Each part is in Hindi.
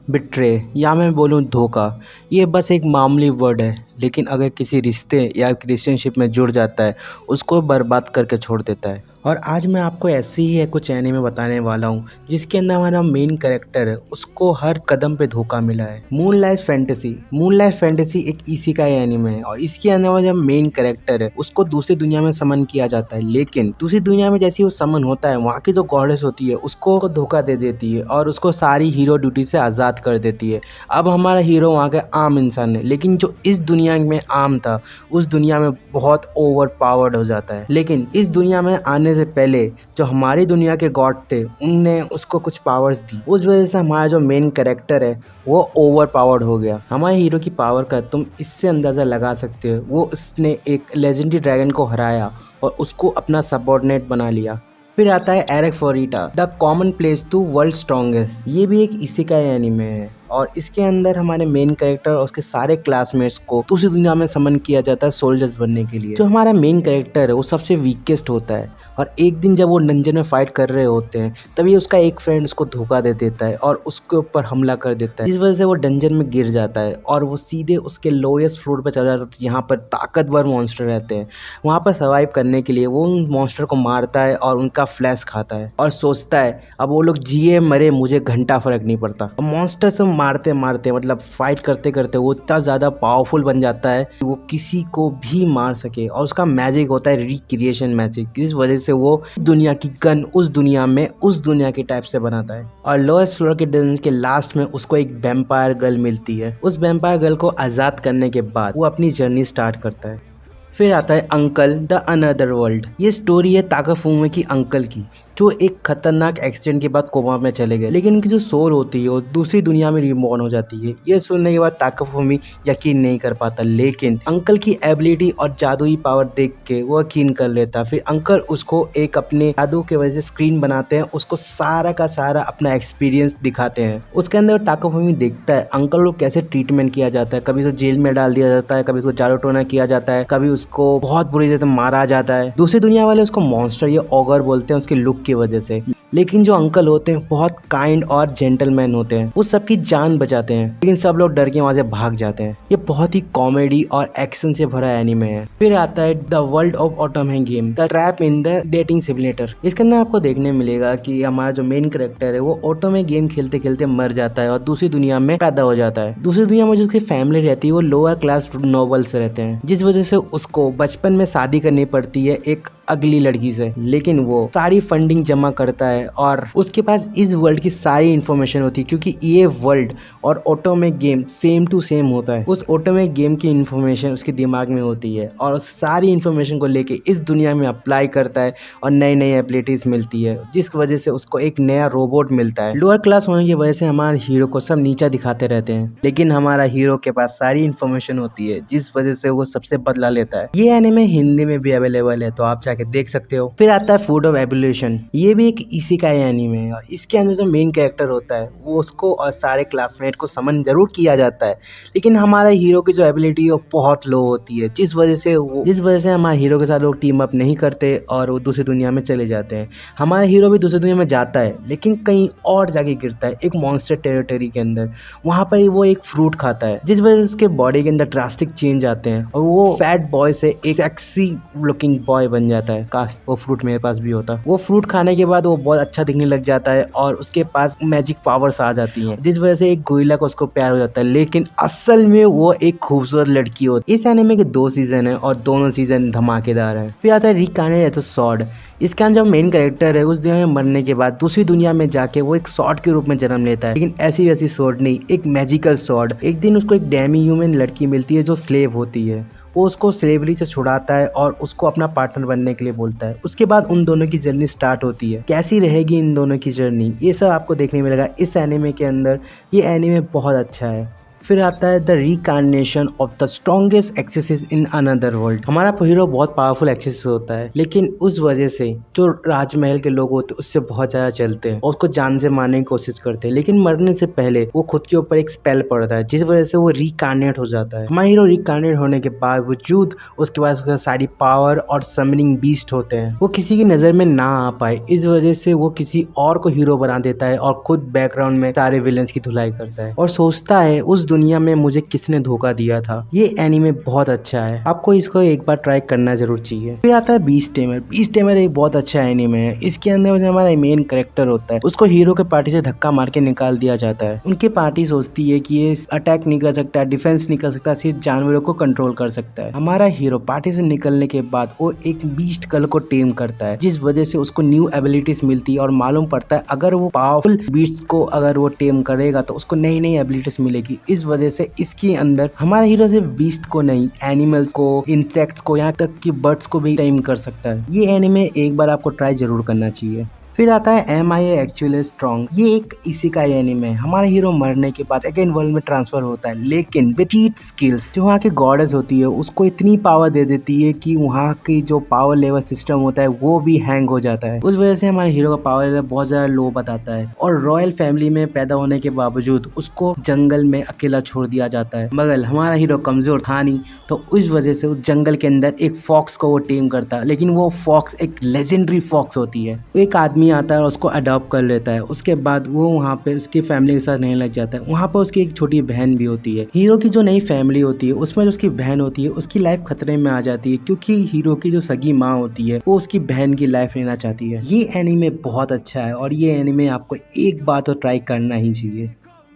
बिट्रे या मैं बोलूँ धोखा, ये बस एक मामूली वर्ड है, लेकिन अगर किसी रिश्ते या रिलेशनशिप में जुड़ जाता है, उसको बर्बाद करके छोड़ देता है। और आज मैं आपको ऐसी ही है कुछ एनीमे बताने वाला हूँ, जिसके अंदर हमारा मेन कैरेक्टर है, उसको हर कदम पे धोखा मिला है। मूनलाइट फैंटेसी एक इसेकाई एनीमे है और इसके अंदर हमारा जो मेन कैरेक्टर है, उसको दूसरी दुनिया में समन किया जाता है, लेकिन दूसरी दुनिया में जैसे ही वो समन होता है, वहाँ की जो गॉडेस होती है उसको धोखा दे देती है और उसको सारी हीरो ड्यूटी से आज़ाद कर देती है। अब हमारा हीरो वहाँ का आम इंसान है, लेकिन जो इस दुनिया में आम था, उस दुनिया में बहुत ओवर पावर्ड हो जाता है। लेकिन इस दुनिया में आने से पहले जो हमारी दुनिया के गॉड थे, उनने उसको कुछ पावर्स दी। उस वजह से हमारा जो मेन कैरेक्टर है वो ओवर पावर्ड हो गया। हमारे हीरो की पावर का तुम इससे अंदाज़ा लगा सकते हो, वो उसने एक लेजेंडरी ड्रैगन को हराया और उसको अपना सबऑर्डिनेट बना लिया। फिर आता है Arifureta the common place to world strongest. ये भी एक इसेकाई एनीमे है और इसके अंदर हमारे मेन कैरेक्टर और उसके सारे क्लासमेट्स को दूसरी दुनिया में समन किया जाता है सोल्जर्स बनने के लिए। जो हमारा मेन कैरेक्टर है वो सबसे वीकेस्ट होता है और एक दिन जब वो डंजन में फाइट कर रहे होते हैं, तभी उसका एक फ्रेंड उसको धोखा दे देता है और उसके ऊपर हमला कर देता है, जिस वजह से वो डंजन में गिर जाता है और वो सीधे उसके लोएस्ट फ्लोर पर चला जाता है, जहाँ पर ताकतवर मॉन्स्टर रहते हैं। वहाँ पर सर्वाइव करने के लिए वो उन मॉन्स्टर को मारता है और उनका फ्लैश खाता है और सोचता है अब वो लोग जिए मरे मुझे घंटा फर्क नहीं पड़ता। मॉन्स्टर से मारते मारते मतलब फाइट करते करते वो इतना ज़्यादा पावरफुल बन जाता है कि वो किसी को भी मार सके और उसका मैजिक होता है रिक्रिएशन मैजिक, जिस वजह से वो दुनिया की गन उस दुनिया में उस दुनिया के टाइप से बनाता है। और लोएस्ट फ्लोर के डंजन के लास्ट में उसको एक वैम्पायर गर्ल मिलती है। उस वैम्पायर गर्ल को आज़ाद करने के बाद वो अपनी जर्नी स्टार्ट करता है। फिर आता है अंकल द अनदर वर्ल्ड। ये स्टोरी है ताकाफुमी की अंकल की, जो एक खतरनाक एक्सीडेंट के बाद कोमा में चले गए, लेकिन उनकी जो सोल होती है वो दूसरी दुनिया में रिबॉर्न हो जाती है। ये सुनने के बाद ताकाफुमी यकीन नहीं कर पाता, लेकिन अंकल की एबिलिटी और जादुई पावर देख के वो यकीन कर लेता। फिर अंकल उसको एक अपने जादू के वजह से स्क्रीन बनाते हैं, उसको सारा का सारा अपना एक्सपीरियंस दिखाते हैं। उसके अंदर ताकाफुमी देखता है अंकल को कैसे ट्रीटमेंट किया जाता है, कभी तो जेल में डाल दिया जाता है, कभी उसको जादू टोना किया जाता है, कभी उसको बहुत बुरी तरह मारा जाता है। दूसरी दुनिया वाले उसको मॉन्स्टर या ऑगर बोलते हैं उसके लुक की वजह से, लेकिन जो अंकल होते हैं बहुत काइंड और जेंटलमैन होते हैं, वो सबकी जान बचाते हैं, लेकिन सब लोग डर के वहां से भाग जाते हैं। ये बहुत ही कॉमेडी और एक्शन से भरा एनीमे है। फिर आता है the world of otome game the trap in the dating simulator. इसके अंदर आपको देखने मिलेगा कि हमारा जो मेन कैरेक्टर है वो ऑटोमे गेम खेलते खेलते मर जाता है और दूसरी दुनिया में पैदा हो जाता है। दूसरी दुनिया में जो उसकी फैमिली रहती है वो लोअर क्लास नोबल से रहते हैं, जिस वजह से उसको बचपन में शादी करनी पड़ती है एक अगली लड़की से, लेकिन वो सारी फंडिंग जमा करता है और उसके पास इस वर्ल्ड की सारी इन्फॉर्मेशन होती है, क्योंकि ये वर्ल्ड और ऑटोमे गेम सेम टू सेम होता है। उस ऑटोमे गेम की इन्फॉर्मेशन उसके दिमाग में होती है और उस सारी इन्फॉर्मेशन को लेके इस दुनिया में अप्लाई करता है और नई नई एबिलिटीज मिलती है, जिस वजह से उसको एक नया रोबोट मिलता है। लोअर क्लास होने की वजह से हमारे हीरो को सब नीचा दिखाते रहते हैं, लेकिन हमारा हीरो के पास सारी इन्फॉर्मेशन होती है, जिस वजह से वो सबसे बदला लेता है। ये एनीमे हिंदी में भी अवेलेबल है, तो आप जाके देख सकते हो। फिर आता है फूड ऑफ एवोल्यूशन। ये भी एक इसेकाई एनीमे है और इसके अंदर जो मेन कैरेक्टर होता है वो उसको और सारे क्लासमेट को समन जरूर किया जाता है, लेकिन हमारा हीरो की जो एबिलिटी है वो बहुत लो होती है, जिस वजह से हमारे हीरो के साथ लोग टीम अप नहीं करते और वो दूसरी दुनिया में चले जाते हैं। हमारा हीरो भी दूसरी दुनिया में जाता है, लेकिन कहीं और जाके गिरता है एक मॉन्स्टर टेरिटरी के अंदर। वहां पर वो एक फ्रूट खाता है, जिस वजह से उसके बॉडी के अंदर ड्रास्टिक चेंज आते हैं और वो फैट बॉय से एक सेक्सी लुकिंग बॉय बन जाता है। काश वो फ्रूट मेरे पास भी होता। वो फ्रूट खाने के बाद वो बहुत अच्छा दिखने लग जाता है और उसके पास मैजिक पावर्स आ जाती हैं, जिस वजह से एक गोरिल्ला को उसको प्यार हो जाता है, लेकिन असल में वो एक खूबसूरत लड़की होती है। इस एनीमे के 2 सीजन है और दोनों सीजन धमाकेदार है। फिर आता है रिकाने तो सॉर्ड। इसका जो मेन कैरेक्टर है उस दुनिया में मरने के बाद दूसरी दुनिया में जाके वो एक सॉर्ड के रूप में जन्म लेता है, लेकिन ऐसी वैसी सॉर्ड नहीं, एक मैजिकल सॉर्ड। एक दिन उसको एक डेमी ह्यूमन लड़की मिलती है जो स्लेव होती है। वो उसको स्लेवरी से छुड़ाता है और उसको अपना पार्टनर बनने के लिए बोलता है। उसके बाद उन दोनों की जर्नी स्टार्ट होती है। कैसी रहेगी इन दोनों की जर्नी, ये सब आपको देखने मिलेगा इस एनीमे के अंदर। ये एनीमे बहुत अच्छा है। फिर आता है the reincarnation of the strongest एक्सेसिस इन अनदर वर्ल्ड। हमारा हीरो बहुत पावरफुल एक्सेसिस होता है, लेकिन उस वजह से जो राजमहल के लोग होते हैं उससे बहुत ज़्यादा चलते हैं और उसको जान से मारने की कोशिश करते हैं, लेकिन मरने से पहले वो खुद के ऊपर एक स्पेल पड़ता है जिस वजह से वो रिकार्नेट हो जाता है। हमारा हीरो रिकार्नेट होने के बावजूद उसके पास उसका सारी पावर और समनिंग बीस्ट होते हैं, वो किसी की नज़र में ना आ पाए, इस वजह से वो किसी और को हीरो बना देता है और खुद बैकग्राउंड में सारे विलन्स की धुलाई करता है और सोचता है उस दुनिया में मुझे किसने धोखा दिया था। ये एनीमे बहुत अच्छा है, आपको इसको एक बार ट्राई करना जरूर चाहिए। फिर आता है बीस्ट टेमर। बीस्ट टेमर एक बहुत अच्छा एनीमे है। इसके अंदर जो हमारा मेन कैरेक्टर होता है उसको हीरो के पार्टी से धक्का मार के निकाल दिया जाता है। उनकी पार्टी सोचती है कि ये अटैक नहीं कर सकता, डिफेंस नहीं कर सकता, सिर्फ जानवरों को कंट्रोल कर सकता है। हमारा हीरो पार्टी से निकलने के बाद वो एक बीस्ट कल को टेम करता है, जिस वजह से उसको न्यू एबिलिटीज मिलती है और मालूम पड़ता है अगर वो पावरफुल बीस्ट को अगर वो टेम करेगा तो उसको नई नई एबिलिटीज मिलेगी। इस वजह से इसके अंदर हमारा हीरो सिर्फ बीस्ट को नहीं, एनिमल्स को, इंसेक्ट्स को, यहाँ तक कि बर्ड्स को भी टेम कर सकता है। ये एनिमे एक बार आपको ट्राई जरूर करना चाहिए। फिर आता है एम आई एक्चुअली स्ट्रॉन्ग। ये एक इसी का एनिमे है। हमारा हीरो मरने के बाद सेकेंड वर्ल्ड में ट्रांसफर होता है, लेकिन विद चीट स्किल्स जो वहाँ की गॉडेस होती है उसको इतनी पावर दे देती है कि वहाँ की जो पावर लेवल सिस्टम होता है वो भी हैंग हो जाता है। उस वजह से हमारे हीरो का पावर लेवल बहुत ज्यादा लो बताता है और रॉयल फैमिली में पैदा होने के बावजूद उसको जंगल में अकेला छोड़ दिया जाता है। मगर हमारा हीरो कमजोर था नहीं, तो उस वजह से उस जंगल के अंदर एक फॉक्स को वो टीम करता है, लेकिन वो फॉक्स एक लेजेंडरी फॉक्स होती है। एक आदमी आता है और उसको अडॉप्ट कर लेता है। उसके बाद वो वहाँ पे उसकी फैमिली के साथ रहने लग जाता है। वहाँ पर उसकी एक छोटी बहन भी होती है। हीरो की जो नई फैमिली होती है उसमें जो उसकी बहन होती है उसकी लाइफ खतरे में आ जाती है, क्योंकि हीरो की जो सगी माँ होती है वो उसकी बहन की लाइफ लेना चाहती है। ये एनीमे बहुत अच्छा है और ये एनीमे आपको एक बार तो ट्राई करना ही चाहिए।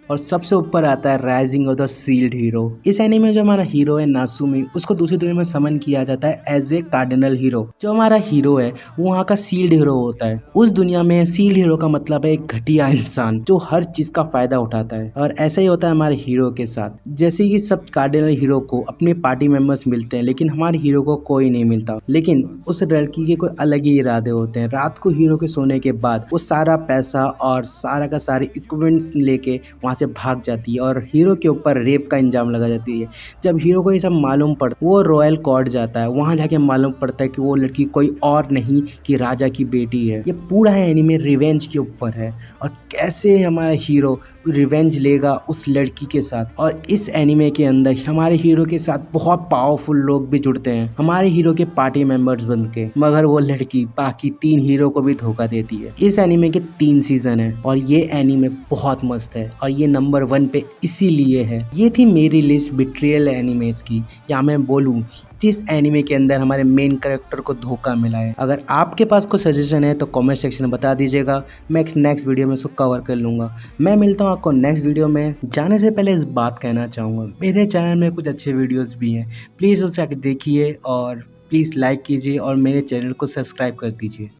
और सबसे ऊपर आता है rising of the shield hero. इस एनीमे में जो हमारा हीरो है नासुमी, उसको दूसरी दुनिया में समन किया जाता है एज ए कार्डिनल हीरो। जो हमारा हीरो है वो वहाँ का सील्ड हीरो होता है। उस दुनिया में सील्ड हीरो का मतलब है एक घटिया इंसान जो हर चीज का फायदा उठाता है, और ऐसा ही होता है हमारे हीरो के साथ। जैसे कि सब कार्डिनल हीरो को अपने पार्टी मेंबर्स मिलते हैं, लेकिन हमारे हीरो को कोई नहीं मिलता। लेकिन उस लड़की के कोई अलग ही इरादे होते हैं। रात को हीरो के सोने के बाद वो सारा पैसा और सारा का सारे इक्विपमेंट्स लेके वहाँ से भाग जाती है और हीरो के ऊपर रेप का इंजाम लगा जाती है। जब हीरो को ये सब मालूम पड़ता है वो रॉयल कोर्ट जाता है। वहाँ जाके मालूम पड़ता है कि वो लड़की कोई और नहीं कि राजा की बेटी है। ये पूरा एनीमे रिवेंज के ऊपर है और कैसे हमारा हीरो रिवेंज लेगा उस लड़की के साथ। और इस एनीमे के अंदर हमारे हीरो के साथ बहुत पावरफुल लोग भी जुड़ते हैं हमारे हीरो के पार्टी मेंबर्स बन के, मगर वो लड़की बाकी 3 हीरो को भी धोखा देती है। इस एनीमे के 3 सीजन है और ये एनीमे बहुत मस्त है और ये नंबर 1 पे इसीलिए है। ये थी मेरी लिस्ट बिट्रियल एनीमेज की, या मैं बोलूँ जिस एनीमे के अंदर हमारे मेन कैरेक्टर को धोखा मिला है। अगर आपके पास कोई सजेशन है तो कमेंट सेक्शन में बता दीजिएगा, मैं नेक्स्ट वीडियो में उसको कवर कर लूँगा। मैं मिलता हूँ आपको नेक्स्ट वीडियो में। जाने से पहले इस बात कहना चाहूँगा, मेरे चैनल में कुछ अच्छे वीडियोज़ भी हैं, प्लीज़ उसे आके देखिए और प्लीज़ लाइक कीजिए और मेरे चैनल को सब्सक्राइब कर दीजिए।